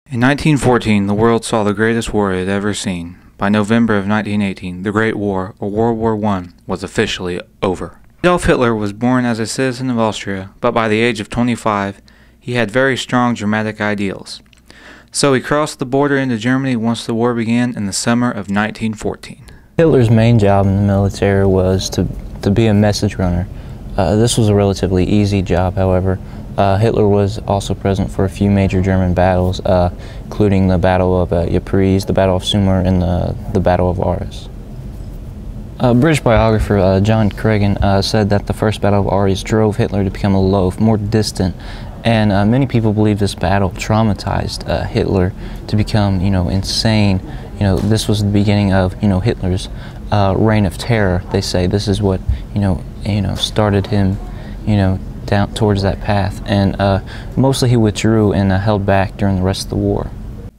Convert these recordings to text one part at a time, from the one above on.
In 1914, the world saw the greatest war it had ever seen. By November of 1918, the Great War, or World War I, was officially over. Adolf Hitler was born as a citizen of Austria, but by the age of 25, he had very strong dramatic ideals. So he crossed the border into Germany once the war began in the summer of 1914. Hitler's main job in the military was to be a message runner. This was a relatively easy job, however. Hitler was also present for a few major German battles, including the Battle of Ypres, the Battle of Sumer, and the Battle of Arras. British biographer John Cregan said that the First Battle of Arras drove Hitler to become aloof, more distant, and many people believe this battle traumatized Hitler to become, insane. This was the beginning of, Hitler's reign of terror. They say this is what, started him, down towards that path, and mostly he withdrew and held back during the rest of the war.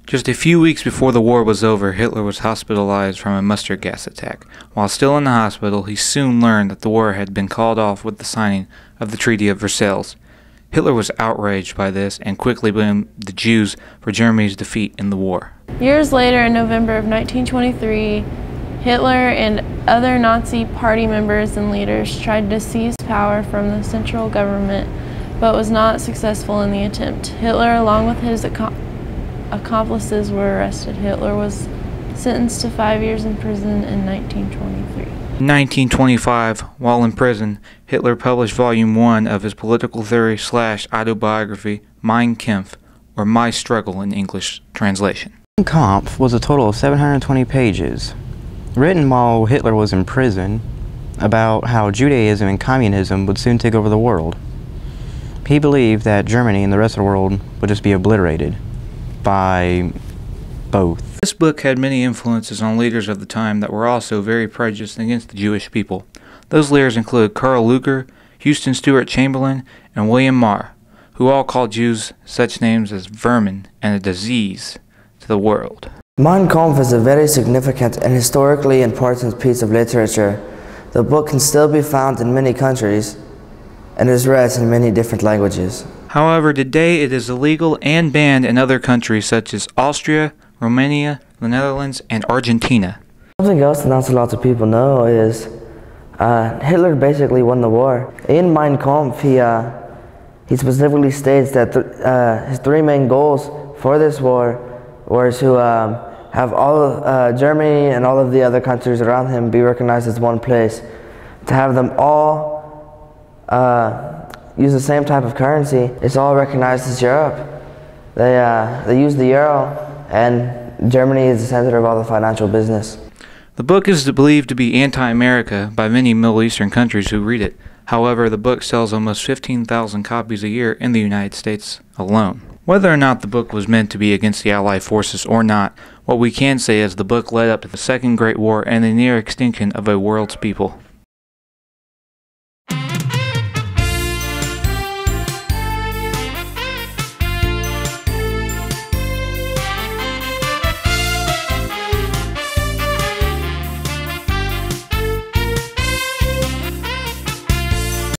Just a few weeks before the war was over, Hitler was hospitalized from a mustard gas attack. While still in the hospital, he soon learned that the war had been called off with the signing of the Treaty of Versailles. Hitler was outraged by this and quickly blamed the Jews for Germany's defeat in the war. Years later, in November of 1923, Hitler and other Nazi party members and leaders tried to seize power from the central government, but was not successful in the attempt. Hitler, along with his accomplices, were arrested. Hitler was sentenced to 5 years in prison in 1923. In 1925, while in prison, Hitler published Volume 1 of his political theory / autobiography, Mein Kampf, or My Struggle in English translation. Kampf was a total of 720 pages, written while Hitler was in prison, about how Judaism and communism would soon take over the world. He believed that Germany and the rest of the world would just be obliterated by both. This book had many influences on leaders of the time that were also very prejudiced against the Jewish people. Those leaders include Karl Lueger, Houston Stewart Chamberlain, and William Marr, who all called Jews such names as vermin and a disease to the world. Mein Kampf is a very significant and historically important piece of literature. The book can still be found in many countries and is read in many different languages. However, today it is illegal and banned in other countries such as Austria, Romania, the Netherlands, and Argentina. Something else that not so lots of people know is Hitler basically won the war. In Mein Kampf, he specifically states that his three main goals for this war were to have all of Germany and all of the other countries around him be recognized as one place, to have them all use the same type of currency. It's all recognized as Europe. They use the euro, and Germany is the center of all the financial business. The book is believed to be anti-America by many Middle Eastern countries who read it. However, the book sells almost 15,000 copies a year in the United States alone. Whether or not the book was meant to be against the Allied forces or not, what we can say is the book led up to the Second Great War and the near extinction of a world's people.